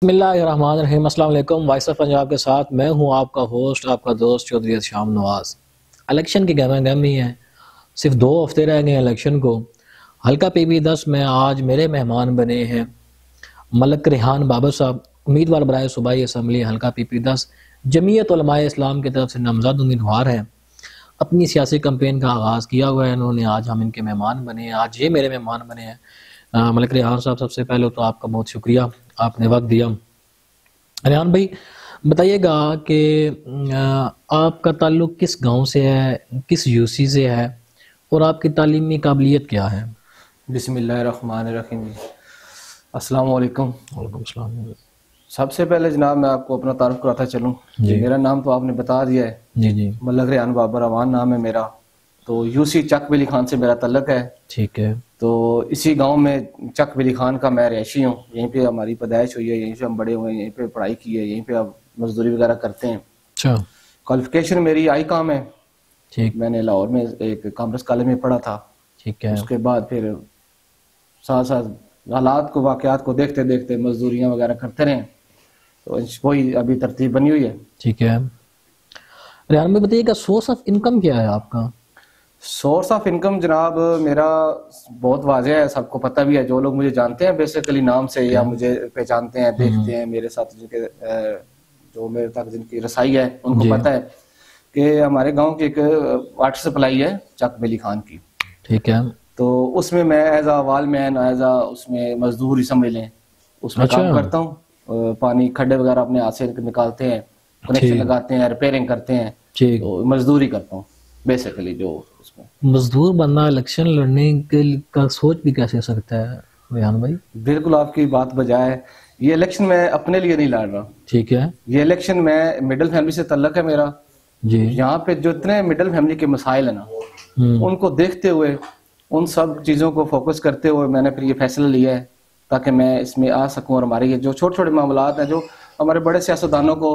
بسم اللہ الرحمن الرحیم۔ السلام علیکم۔ وائس آف پنجاب کے ساتھ میں ہوں آپ کا ہوسٹ، آپ کا دوست چودھری شام نواز۔ الیکشن کی گہما گہمی ہے، صرف 2 ہفتے رہ گئے ہیں الیکشن کو۔ حلقہ پی بی 10 میں آج میرے مہمان بنے ہیں ملک ریحان بابر صاحب، امیدوار برائے صوبائی اسمبلی حلقہ پی بی 10، جمعیت علماء اسلام کی طرف سے نامزد امیدوار ہیں۔ اپنی سیاسی کمپین کا آغاز کیا ہوا ہے انہوں نے، آج ہم ان کے مہمان بنے ہیں، آج یہ میرے مہمان بنے ہیں۔ ملک ریحان صاحب، سب سے پہلے تو آپ کا بہت شکریہ، آپ نے وقت دیا۔ ریحان بھائی بتائیے گا کہ آپ کا تعلق کس گاؤں سے ہے، کس یو سی سے ہے، اور آپ کی تعلیمی قابلیت کیا ہے؟ بسم اللہ الرحمن الرحیم۔ السلام علیکم۔ وعلیکم السلام۔ سب سے پہلے جناب میں آپ کو اپنا تعارف کراتا چلوں۔ میرا نام تو آپ نے بتا دیا ہے، جی جی، ملک ریحان بابر امان نام ہے میرا۔ تو یو سی چک ولی خان سے میرا تعلق ہے۔ ٹھیک ہے۔ تو اسی گاؤں میں چک ولی خان کا میں رہائشی ہوں، یہیں پہ ہماری پیدائش ہوئی ہے، یہیں پہ ہم بڑے ہوئے ہیں، یہیں پہ پڑھائی کی ہے، یہیں پہ اب مزدوری وغیرہ کرتے ہیں۔ اچھا، کوالیفیکیشن میری آئی کام ہے۔ ٹھیک، میں نے لاہور میں ایک کامرس کالج میں پڑھا تھا۔ ٹھیک ہے۔ اس کے بعد پھر ساتھ ساتھ حالات کو، واقعات کو دیکھتے دیکھتے مزدوریاں وغیرہ کرتے رہے، تو وہی ابھی ترتیب بنی ہوئی ہے۔ ٹھیک ہے۔ ریحان بھائی بتائیے گا سورس آف انکم کیا ہے آپ کا؟ سورس آف انکم جناب میرا بہت واضح ہے، سب کو پتہ بھی ہے، جو لوگ مجھے جانتے ہیں بیسیکلی نام سے یا مجھے پہچانتے ہیں، دیکھتے ہیں میرے ساتھ، جو میرے تک جن کی رسائی ہے ان کو پتہ ہے کہ ہمارے گاؤں کی ایک واٹر سپلائی ہے چک ولی خان کی۔ ٹھیک ہے۔ تو اس میں میں ایز اے وال مین، ایز اے اس میں مزدور ہی سمجھ لیں، اس میں کام کرتا ہوں۔ پانی کھڈے وغیرہ اپنے ہاتھ سے نکالتے ہیں، کنیکشن لگاتے ہیں، ریپیئرنگ کرتے ہیں، تو مزدوری کرتا ہوں بیسیکلی۔ جو اس میں مزدور بننا الیکشن لڑنے کا سوچ بھی کیسے سکتا ہے ریحان بھائی؟ بالکل آپ کی بات بجائے، یہ الیکشن میں اپنے لیے نہیں لڑ رہا۔ ٹھیک ہے۔ یہ الیکشن میں مڈل فیملی سے تعلق ہے میرا۔ جی، یہاں پہ جو اتنے مڈل فیملی کے مسائل ہیں نا، ان کو دیکھتے ہوئے، ان سب چیزوں کو فوکس کرتے ہوئے میں نے پھر یہ فیصلہ لیا ہے تاکہ میں اس میں آ سکوں، اور ہمارے یہ جو چھوٹے چھوٹے معاملات ہیں جو ہمارے بڑے سیاستدانوں کو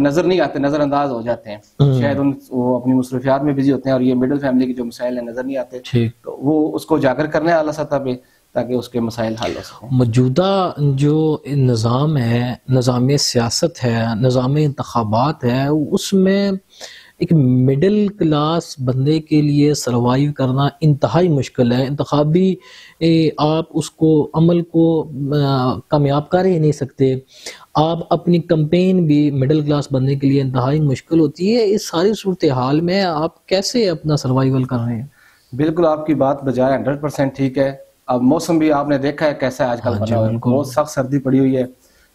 نظر نہیں آتے، نظر انداز ہو جاتے ہیں، شاید وہ اپنی مصروفیات میں بزی ہوتے ہیں، اور یہ مڈل فیملی کے جو مسائل ہیں نظر نہیں آتے، تو وہ اس کو اجاگر کرنے اعلیٰ سطح پہ تاکہ اس کے مسائل حل ہو سکیں۔ موجودہ جو نظام ہے، نظام سیاست ہے، نظام انتخابات ہے، اس میں ایک مڈل کلاس بندے کے لیے سروائیو کرنا انتہائی مشکل ہے۔ انتخابی آپ اس کو عمل کو کامیاب کر ہی نہیں سکتے، آپ اپنی کمپین بھی مڈل کلاس بندے کے لیے انتہائی مشکل ہوتی ہے۔ اس ساری صورتحال میں آپ کیسے اپنا سروائیول کر رہے ہیں؟ بالکل آپ کی بات بجائے 100% ٹھیک ہے۔ اب موسم بھی آپ نے دیکھا ہے کیسا ہے آج کل بنا ہوا ہے، بہت سخت سردی پڑی ہوئی ہے۔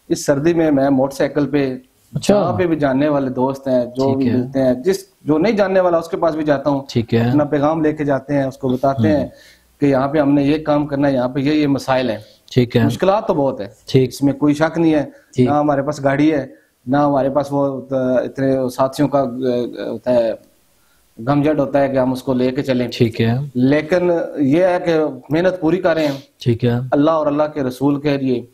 اس سردی میں موٹر سائیکل پہ جہاں پہ بھی جاننے والے دوست ہیں، جو بھی ملتے ہیں، جو نہیں جاننے والا اس کے پاس بھی جاتا ہوں، اپنا پیغام لے کے جاتے ہیں، اس کو بتاتے ہیں کہ یہاں پہ ہم نے یہ کام کرنا ہے، یہاں پہ یہ مسائل ہیں۔ ٹھیک ہے، مشکلات تو بہت ہے، اس میں کوئی شک نہیں ہے، نہ ہمارے پاس گاڑی ہے، نہ ہمارے پاس وہ اتنے ساتھیوں کا ہوتا ہے، گھمجھٹ ہوتا ہے کہ ہم اس کو لے کے چلیں۔ ٹھیک ہے، لیکن یہ ہے کہ محنت پوری کریں، ٹھیک ہے، اللہ اور اللہ کے رسول کے لیے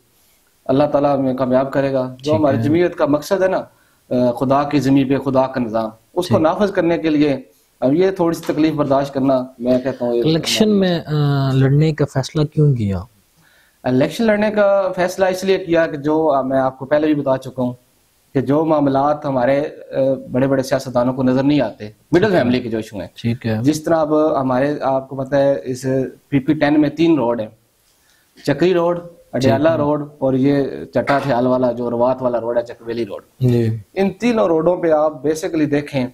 اللہ تعالیٰ ہمیں کامیاب کرے گا۔ جو ہماری جمعیت کا مقصد ہے نا، خدا کی زمین پہ خدا کا نظام، اس کو نافذ کرنے کے لیے اب یہ تھوڑی سی تکلیف برداشت کرنا، میں کہتا ہوں۔ الیکشن میں لڑنے کا فیصلہ کیوں کیا؟ الیکشن لڑنے کا فیصلہ اس لیے کیا کہ جو میں آپ کو پہلے بھی بتا چکا ہوں کہ جو معاملات ہمارے بڑے بڑے سیاستدانوں کو نظر نہیں آتے، مڈل فیملی کے جو ایشو ہیں، ٹھیک ہے، جس طرح اب ہمارے آپ کو پتہ ہے اس پی پی 10 میں 3 روڈ ہیں، چکری روڈ، اڈیالہ روڈ، اور یہ چٹا تھیال والا جو روات والا روڈ ہے، چکویلی روڈ۔ ان تینوں روڈوں پہ آپ بیسیکلی دیکھیں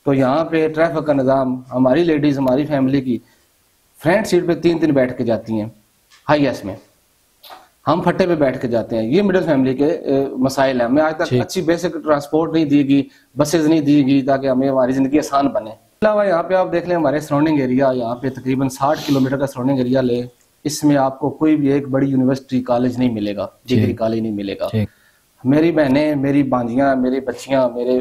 تو یہاں پہ ٹریفک کا نظام، ہماری لیڈیز، ہماری فیملی کی فرنٹ سیٹ پہ 3 بیٹھ کے جاتی ہیں، ہائی ایس میں، ہم پھٹے پہ بیٹھ کے جاتے ہیں۔ یہ مڈل فیملی کے مسائل ہیں۔ ہمیں آج تک اچھی بیسک ٹرانسپورٹ نہیں دی گئی، بسز نہیں دی گئی تاکہ ہمیں ہماری زندگی آسان بنے۔ علاوہ یہاں پہ آپ دیکھ لیں ہمارے سراؤنڈنگ ایریا، یہاں پہ تقریباً 60 کلومیٹر کا سراؤنڈنگ ایریا لے، اس میں آپ کو کوئی بھی ایک بڑی یونیورسٹی کالج نہیں ملے گا، ڈگری کالج نہیں ملے گا۔ میری بہنیں، میری بانجیاں، میری بچیاں، میرے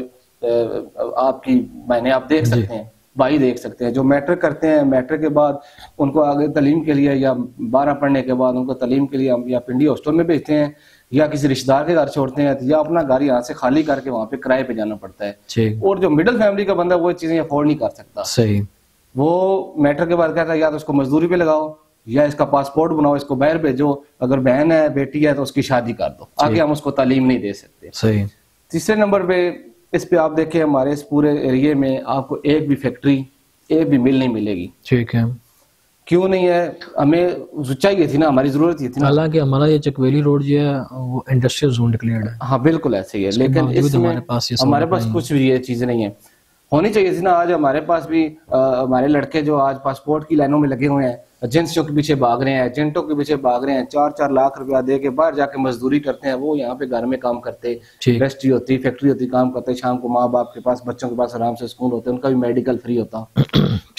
آپ کی بہنیں آپ دیکھ سکتے ہیں، بھائی دیکھ سکتے ہیں، جو میٹرک کرتے ہیں، میٹرک کے بعد ان کو آگے تعلیم کے لیے یا 12 پڑھنے کے بعد ان کو تعلیم کے لیے ہم یا پنڈی ہاسٹل میں بھیجتے ہیں، یا کسی رشتہ دار کے گھر چھوڑتے ہیں، یا اپنا گھر یہاں سے خالی کر کے وہاں پہ کرائے پہ جانا پڑتا ہے۔ اور جو مڈل فیملی کا بندہ وہ چیزیں افورڈ نہیں کر سکتا، صحیح، وہ میٹرک کے بعد کہتا ہے یا تو اس کو مزدوری پہ لگاؤ یا اس کا پاسپورٹ بناؤ, اس کو باہر بھیجو, اگر بہن ہے بیٹی ہے تو اس کی شادی کر دو, آگے ہم اس کو تعلیم نہیں دے سکتے. صحیح. تیسرے نمبر پہ اس پہ آپ دیکھیں ہمارے اس پورے ایریے میں آپ کو ایک بھی فیکٹری, ایک بھی مل نہیں ملے گی. ٹھیک ہے. کیوں نہیں ہے؟ ہمیں چاہیے تھی نا, ہماری ضرورت یہ تھی نا. حالانکہ ہمارا یہ چکویلی روڈ جو ہے وہ انڈسٹریل زون ڈکلیئرڈ ہے. ہاں بالکل ایسے ہی ہے, لیکن اس میں ہمارے پاس کچھ بھی یہ چیزیں نہیں ہیں. ہونی چاہیے تھی نا. آج ہمارے پاس بھی ہمارے لڑکے جو آج پاسپورٹ کی لائنوں میں لگے ہوئے ہیں, ایجنسیوں کے پیچھے بھاگ رہے ہیں, ایجنٹوں کے پیچھے بھاگ رہے ہیں, 4-4 لاکھ روپیہ دے کے باہر جا کے مزدوری کرتے ہیں. وہ یہاں پہ گھر میں کام کرتے, انڈسٹری ہوتی, فیکٹری ہوتی, کام کرتے, شام کو ماں باپ کے پاس, بچوں کے پاس آرام سے اسکول ہوتے, ان کا بھی میڈیکل فری ہوتا.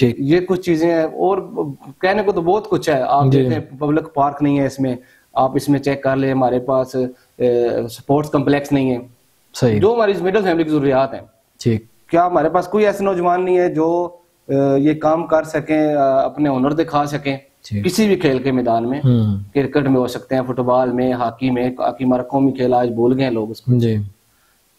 یہ کچھ چیزیں ہیں, اور کہنے کو تو بہت کچھ ہے. آپ دیکھیں پبلک پارک نہیں ہے اس میں, آپ اس میں چیک کر لیں. ہمارے پاس سپورٹس کمپلیکس نہیں ہے, جو ہماری مڈل فیملی کی ضروریات ہیں. کیا ہمارے پاس کوئی ایسے نوجوان نہیں ہے جو یہ کام کر سکیں, اپنے ہنر دکھا سکیں کسی بھی کھیل کے میدان میں؟ کرکٹ میں ہو سکتے ہیں, فٹ بال میں, ہاکی میں. ہاکی ہمارا قومی کھیل آج بھول گئے ہیں لوگ اس کو.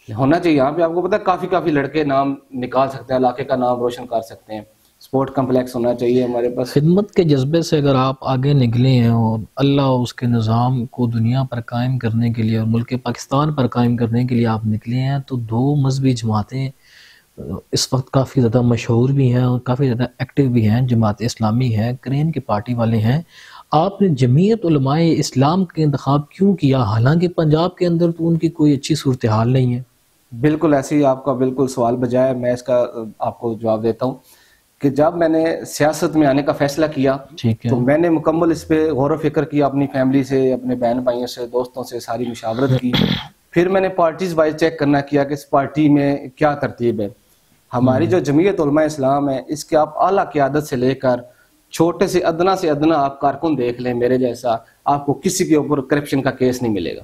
ہونا چاہیے یہاں پہ. آپ کو پتا ہے کافی لڑکے نام نکال سکتے ہیں, علاقے کا نام روشن کر سکتے ہیں. سپورٹ کمپلیکس ہونا چاہیے ہمارے پاس. خدمت کے جذبے سے اگر آپ آگے نکلے ہیں اور اللہ اس کے نظام کو دنیا پر قائم کرنے کے لیے اور ملک پاکستان پر قائم کرنے کے لیے آپ نکلے ہیں, تو 2 مذہبی جماعتیں اس وقت کافی زیادہ مشہور بھی ہیں اور کافی زیادہ ایکٹیو بھی ہیں. جماعت اسلامی ہے, کرین کی پارٹی والے ہیں. آپ نے جمعیت علماء اسلام کا انتخاب کیوں کیا, حالانکہ پنجاب کے اندر تو ان کی کوئی اچھی صورتحال نہیں ہے؟ بالکل ایسے ہی آپ کا بالکل سوال بجائے, میں اس کا آپ کو جواب دیتا ہوں کہ جب میں نے سیاست میں آنے کا فیصلہ کیا تو میں نے مکمل اس پہ غور و فکر کیا, اپنی فیملی سے, اپنے بہن بھائیوں سے, دوستوں سے ساری مشاورت کی. پھر میں نے پارٹیز وائز چیک کرنا کیا کہ اس پارٹی میں کیا ترتیب ہے. ہماری جو جمعیت علماء اسلام ہے, اس کے آپ اعلیٰ قیادت سے لے کر چھوٹے سے ادنا آپ کارکن دیکھ لیں میرے جیسا, آپ کو کسی کے اوپر کرپشن کا کیس نہیں ملے گا.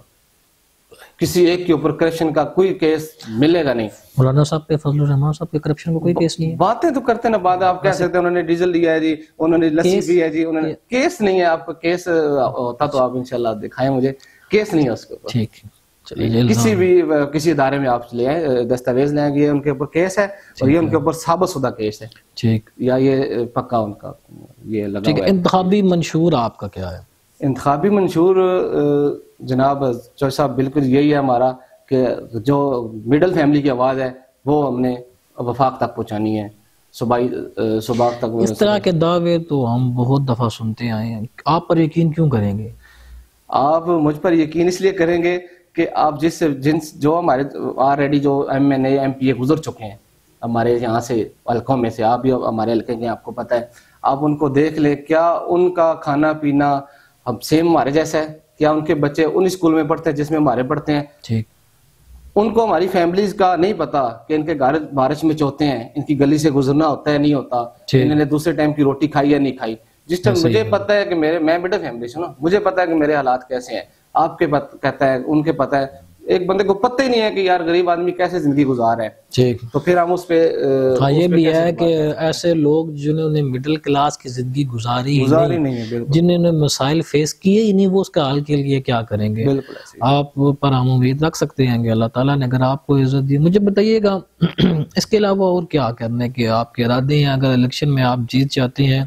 کسی ایک کے اوپر کرپشن کا کوئی کیس ملے گا نہیں. مولانا صاحب کے فضل الرحمان صاحب کے کرپشن کا کوئی کیس نہیں ہے. باتیں تو کرتے نا, بعد آپ کہہ سکتے ہیں انہوں نے ڈیزل لیا ہے جی, انہوں نے لسی پی ہے جی, انہوں نے کیس نہیں ہے. آپ کا کیس ہوتا تو آپ انشاءاللہ دکھائیں مجھے, کیس نہیں ہے اس کے اوپر. ٹھیک ہے, کسی بھی کسی ادارے میں آپ لے آئیں, دستاویز لیں, یہ ان کے اوپر کیس ہے اور یہ ان کے اوپر ثابت شدہ کیس ہے. ٹھیک, یا یہ پکا ان کا یہ لگا ہوا ہے. انتخابی منشور آپ کا کیا ہے؟ انتخابی منشور جناب چوہدری صاحب بالکل یہی ہے ہمارا کہ جو مڈل فیملی کی آواز ہے وہ ہم نے وفاق تک پہنچانی ہے, صبح تک. اس طرح کے دعوے تو ہم بہت دفعہ سنتے آئے ہیں, آپ پر یقین کیوں کریں گے؟ آپ مجھ پر یقین اس لیے کریں گے کہ آپ جو ہمارے آلریڈی جو MNA MPA گزر چکے ہیں ہمارے یہاں سے حلقوں میں سے, آپ بھی ہمارے حلقے کے آپ کو پتہ ہے, آپ ان کو دیکھ لیں, کیا ان کا کھانا پینا ہم سیم ہمارے جیسا ہے؟ کیا ان کے بچے ان اسکول میں پڑھتے ہیں جس میں ہمارے پڑھتے ہیں؟ ٹھیک. ان کو ہماری فیملیز کا نہیں پتا کہ ان کے گھر بارش میں چوتے ہیں, ان کی گلی سے گزرنا ہوتا ہے نہیں ہوتا, انہوں نے دوسرے ٹائم کی روٹی کھائی یا نہیں کھائی. جس ٹائم مجھے پتا ہے کہ میں مڈل فیملی سے نا, مجھے پتا ہے کہ میرے حالات کیسے ہیں, آپ کے کہتا ہے, ان کے پتا ہے. ایک بندے کو پتہ ہی نہیں ہے کہ یار غریب آدمی کیسے زندگی گزار ہے. ٹھیک, تو پھر ہم اس پہ یہ بھی ہے کہ ایسے لوگ جنہوں نے مڈل کلاس کی زندگی گزاری نہیں ہے, جنہوں نے مسائل فیس کیے ہی نہیں, وہ اس کا حل کے لیے کیا کریں گے؟ آپ پر ہم امید رکھ سکتے ہیں کہ اللہ تعالیٰ نے اگر آپ کو عزت دی. مجھے بتائیے گا اس کے علاوہ اور کیا کرنے کے آپ کے ارادے ہیں؟ اگر الیکشن میں آپ جیت جاتے ہیں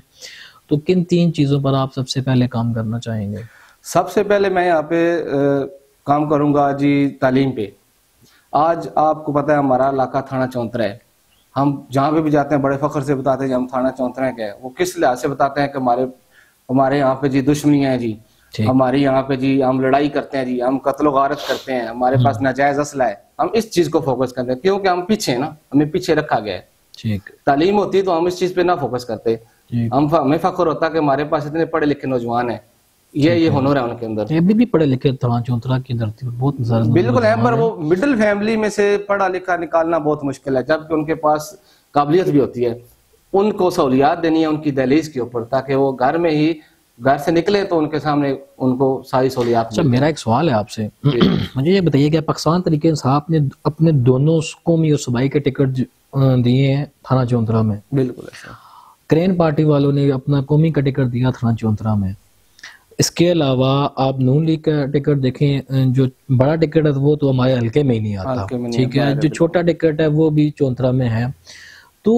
تو کن 3 چیزوں پر آپ سب سے پہلے کام کرنا چاہیں گے؟ سب سے پہلے میں یہاں پہ کام کروں گا جی تعلیم پہ. آج آپ کو پتہ ہے ہمارا علاقہ تھانہ چونترا ہے. ہم جہاں پہ بھی جاتے ہیں بڑے فخر سے بتاتے ہیں کہ ہم تھانہ چونترا کے ہیں. وہ کس لحاظ سے بتاتے ہیں کہ ہمارے یہاں پہ جی دشمنیاں ہیں جی, ہماری یہاں پہ جی ہم لڑائی کرتے ہیں جی, ہم قتل و غارت کرتے ہیں, ہمارے پاس ناجائز اسلحہ ہے. ہم اس چیز کو فوکس کرتے ہیں کیونکہ ہم پیچھے ہیں نا, ہمیں پیچھے رکھا گیا ہے. تعلیم ہوتی تو ہم اس چیز پہ نہ فوکس کرتے. ہمیں فخر ہوتا کہ ہمارے پاس اتنے پڑھے لکھے نوجوان ہیں, یہ ہنر ہے ان کے اندر. یہ بھی پڑھے لکھے تھانہ چونترا کی دھرتی پر بہت زیادہ بالکل ہے, پر وہ مڈل فیملی میں سے پڑھا لکھا نکالنا بہت مشکل ہے, جبکہ ان کے پاس قابلیت بھی ہوتی ہے. ان کو سہولیات دینی ہے ان کی دہلیز کے اوپر, تاکہ وہ گھر سے نکلے تو ان کے سامنے ان کو ساری سہولیات. اچھا, میرا ایک سوال ہے آپ سے, مجھے یہ بتائیے کہ پاکستان تحریک انصاف نے اپنے دونوں قومی اور صوبائی کے ٹکٹ دیے ہیں تھانہ چونترا میں. بالکل ایسا. کرین پارٹی والوں نے اپنا قومی کا ٹکٹ دیا تھانہ چونترا میں. اس کے علاوہ آپ نون لیگ کا ٹکٹ دیکھیں, جو بڑا ٹکٹ ہے وہ تو ہمارے حلقے میں ہی نہیں آتا, ٹھیک ہے, جو چھوٹا ٹکٹ ہے وہ بھی چونترا میں ہے. تو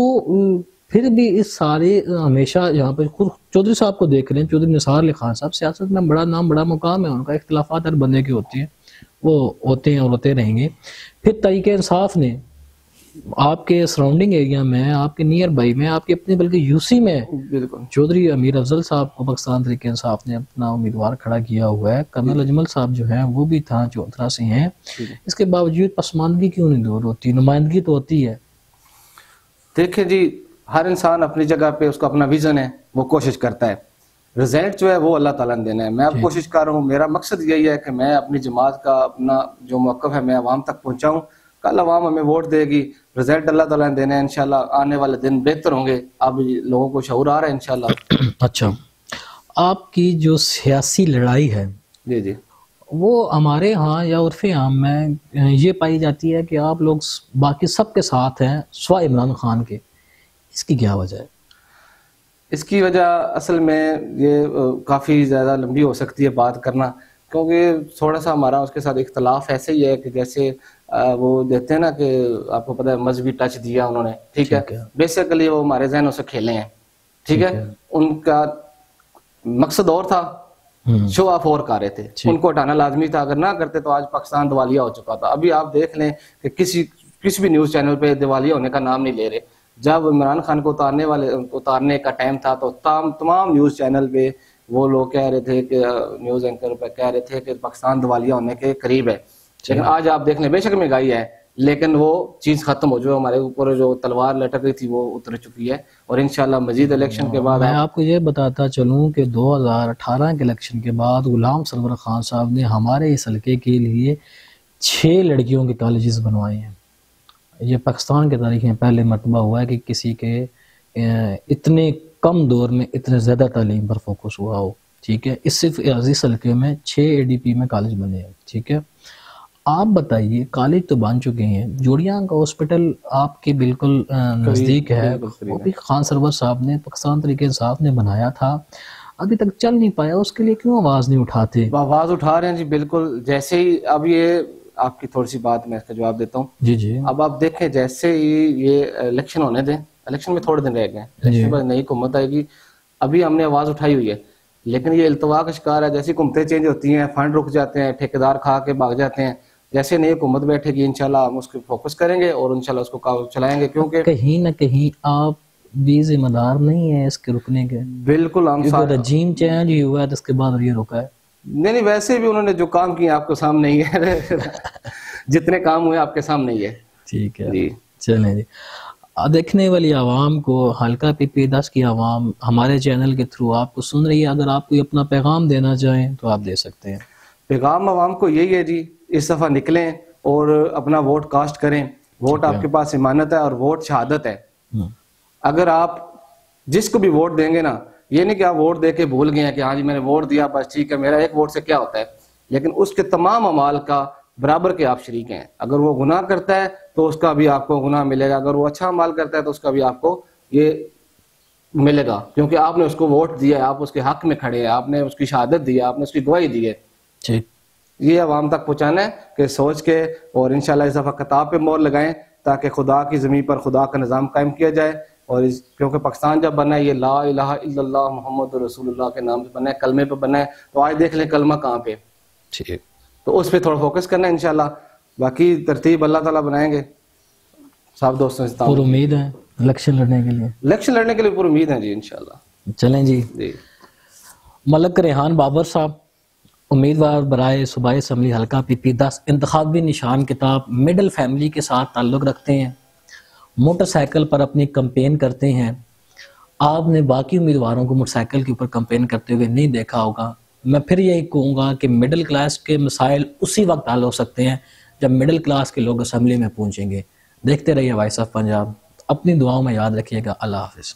پھر بھی اس سارے ہمیشہ یہاں پہ خود چودھری صاحب کو دیکھ رہے ہیں، چودھری نثار علی خان صاحب، سیاست میں بڑا نام بڑا مقام ہے ان کا، اختلافات ہر بندے کے ہوتے ہیں، وہ ہوتے ہیں اور ہوتے رہیں گے۔ پھر تحریک انصاف نے آپ کے سراؤنڈنگ ایریا میں، آپ کے نیئر بائی میں، آپ کے اپنے بلکہ یو سی میں بالکل چودھری امیر افضل صاحب کو پاکستان تحریک انصاف نے اپنا امیدوار کھڑا کیا ہوا ہے۔ کرنل اجمل صاحب جو ہیں وہ بھی تھا چوتھرا سے ہیں، اس کے باوجود پسماندگی کیوں نہیں دور ہوتی؟ نمائندگی تو ہوتی ہے۔ دیکھیں جی، ہر انسان اپنی جگہ پہ اس کا اپنا ویژن ہے، وہ کوشش کرتا ہے، رزلٹ جو ہے وہ اللہ تعالیٰ نے دینا ہے۔ میں اب کوشش کر رہا ہوں، میرا مقصد یہی ہے کہ میں اپنی جماعت کا اپنا جو موقف ہے میں عوام تک پہنچاؤں، کل عوام ہمیں ووٹ دے گی، رزلٹ اللہ تعالیٰ نے دینا ہے، انشاءاللہ آنے والے دن بہتر ہوں گے، اب لوگوں کو شعور آ رہا ہے انشاءاللہ۔ اچھا، آپ کی جو سیاسی لڑائی ہے جی جی، وہ ہمارے ہاں یا عرف عام میں یہ پائی جاتی ہے کہ آپ لوگ باقی سب کے ساتھ ہیں سوا عمران خان کے، اس کی کیا وجہ ہے؟ اس کی وجہ اصل میں یہ کافی زیادہ لمبی ہو سکتی ہے بات کرنا، کیونکہ تھوڑا سا ہمارا اس کے ساتھ اختلاف ایسے ہی ہے کہ جیسے وہ دیتے ہیں نا کہ آپ کو پتہ ہے مذہبی ٹچ دیا انہوں نے، ٹھیک ہے، بیسیکلی وہ ہمارے ذہنوں سے کھیلے ہیں، ٹھیک ہے، ان کا مقصد اور تھا، شو آف اور کر رہے تھے، ان کو ہٹانا لازمی تھا، اگر نہ کرتے تو آج پاکستان دیوالیہ ہو چکا تھا۔ ابھی آپ دیکھ لیں کہ کسی بھی نیوز چینل پہ دیوالیہ ہونے کا نام نہیں لے رہے۔ جب عمران خان کو اتارنے کا ٹائم تھا تو تمام نیوز چینل پہ وہ لوگ کہہ رہے تھے کہ نیوز اینکر پہ کہہ رہے تھے کہ پاکستان دیوالیہ ہونے کے قریب ہے، لیکن آج آپ دیکھ لیں بے شک مہنگائی ہے لیکن وہ چیز ختم ہو، جو ہمارے اوپر جو تلوار لٹک رہی تھی وہ اتر چکی ہے، اور انشاءاللہ مزید الیکشن کے بعد میں آپ کو یہ بتاتا چلوں کہ 2018 کے الیکشن کے بعد غلام سرور خان صاحب نے ہمارے اس حلقے کے لیے 6 لڑکیوں کے کالجز بنوائے ہیں۔ یہ پاکستان کے تاریخ میں پہلے مرتبہ ہوا ہے کہ کسی کے اتنے کم دور میں اتنے زیادہ تعلیم پر فوکس ہوا ہو، ٹھیک ہے، اس صرف اس حلقے میں 6 ADP میں کالج بنے ہیں، ٹھیک ہے۔ آپ بتائیے، کالج تو بن چکے ہیں، جوڑیاں کا ہاسپٹل آپ کے بالکل نزدیک ہے، وہ بھی خان سرور صاحب نے پاکستان تحریک انصاف نے بنایا تھا، ابھی تک چل نہیں پایا، اس کے لیے کیوں آواز نہیں اٹھاتے؟ آواز اٹھا رہے ہیں جی، بالکل، جیسے ہی اب یہ آپ کی تھوڑی سی بات میں اس کا جواب دیتا ہوں جی جی۔ اب آپ دیکھیں جیسے ہی یہ الیکشن ہونے دیں، الیکشن میں تھوڑے دن رہ گئے ہیں، الیکشن پر نئی حکومت آئے گی، ابھی ہم نے آواز اٹھائی ہوئی ہے، لیکن یہ التوا کا شکار ہے، جیسی حکومتیں چینج ہوتی ہیں فنڈ رک جاتے ہیں، ٹھیکیدار کھا کے بھاگ جاتے ہیں، جیسے نئی حکومت بیٹھے گی انشاءاللہ ہم اس کو فوکس کریں گے اور انشاءاللہ اس کو چلائیں گے، کیونکہ کہیں نہ کہیں آپ بھی ذمہ دار نہیں ہیں اس کے رکنے کے؟ بالکل، ہم رجیم چینج ہی ہوا ہے تو اس کے بعد یہ رکا ہے؟ نہیں، ویسے بھی انہوں نے جو کام کیے آپ کو سامنے ہی ہے، جتنے کام ہوئے آپ کے سامنے ہی ہے، ٹھیک ہے جی۔ چلیں جی، دیکھنے والی عوام کو، حلقہ PP10 کی عوام ہمارے چینل کے تھرو آپ کو سن رہی ہے، اگر آپ کوئی اپنا پیغام دینا چاہیں تو آپ دے سکتے ہیں۔ پیغام عوام کو یہی ہے جی، اس دفعہ نکلیں اور اپنا ووٹ کاسٹ کریں، ووٹ آپ کے پاس امانت ہے اور ووٹ شہادت ہے۔ اگر آپ جس کو بھی ووٹ دیں گے نا، یہ نہیں کہ آپ ووٹ دے کے بھول گئے ہیں کہ ہاں جی میں نے ووٹ دیا بس ٹھیک ہے، میرا ایک ووٹ سے کیا ہوتا ہے، لیکن اس کے تمام اعمال کا برابر کے آپ شریک ہیں۔ اگر وہ گناہ کرتا ہے تو اس کا بھی آپ کو گناہ ملے گا، اگر وہ اچھا عمل کرتا ہے تو اس کا بھی آپ کو یہ ملے گا، کیونکہ آپ نے اس کو ووٹ دیا ہے، آپ اس کے حق میں کھڑے ہیں، آپ نے اس کی شہادت دی ہے، آپ نے اس کی گواہی دی ہے۔ یہ عوام تک پہنچانا ہے کہ سوچ کے، اور انشاءاللہ اس دفعہ کتاب پہ مور لگائیں تاکہ خدا کی زمین پر خدا کا نظام قائم کیا جائے، اور کیونکہ پاکستان جب بنا ہے یہ لا الہ الا اللہ محمد رسول اللہ کے نام پہ بنا ہے، کلمے پہ بنا ہے، تو آج دیکھ لیں کلمہ کہاں پہ، ٹھیک، تو اس پہ تھوڑا فوکس کرنا ہے انشاءاللہ، باقی ترتیب اللہ تعالیٰ بنائیں گے۔ صاحب دوستوں سے اور امید ہے الیکشن لڑنے کے لیے؟ الیکشن لڑنے کے لیے پوری امید ہے جی انشاءاللہ۔ چلیں جی، جی، ملک ریحان بابر صاحب امیدوار برائے صوبائی اسمبلی حلقہ PP10، انتخابی نشان کتاب، مڈل فیملی کے ساتھ تعلق رکھتے ہیں، موٹر سائیکل پر اپنی کمپین کرتے ہیں۔ آپ نے باقی امیدواروں کو موٹر سائیکل کے اوپر کمپین کرتے ہوئے نہیں دیکھا ہوگا۔ میں پھر یہی کہوں گا کہ مڈل کلاس کے مسائل اسی وقت حل ہو سکتے ہیں جب مڈل کلاس کے لوگ اسمبلی میں پہنچیں گے۔ دیکھتے رہیے وائس آف پنجاب، اپنی دعاؤں میں یاد رکھیے گا۔ اللہ حافظ۔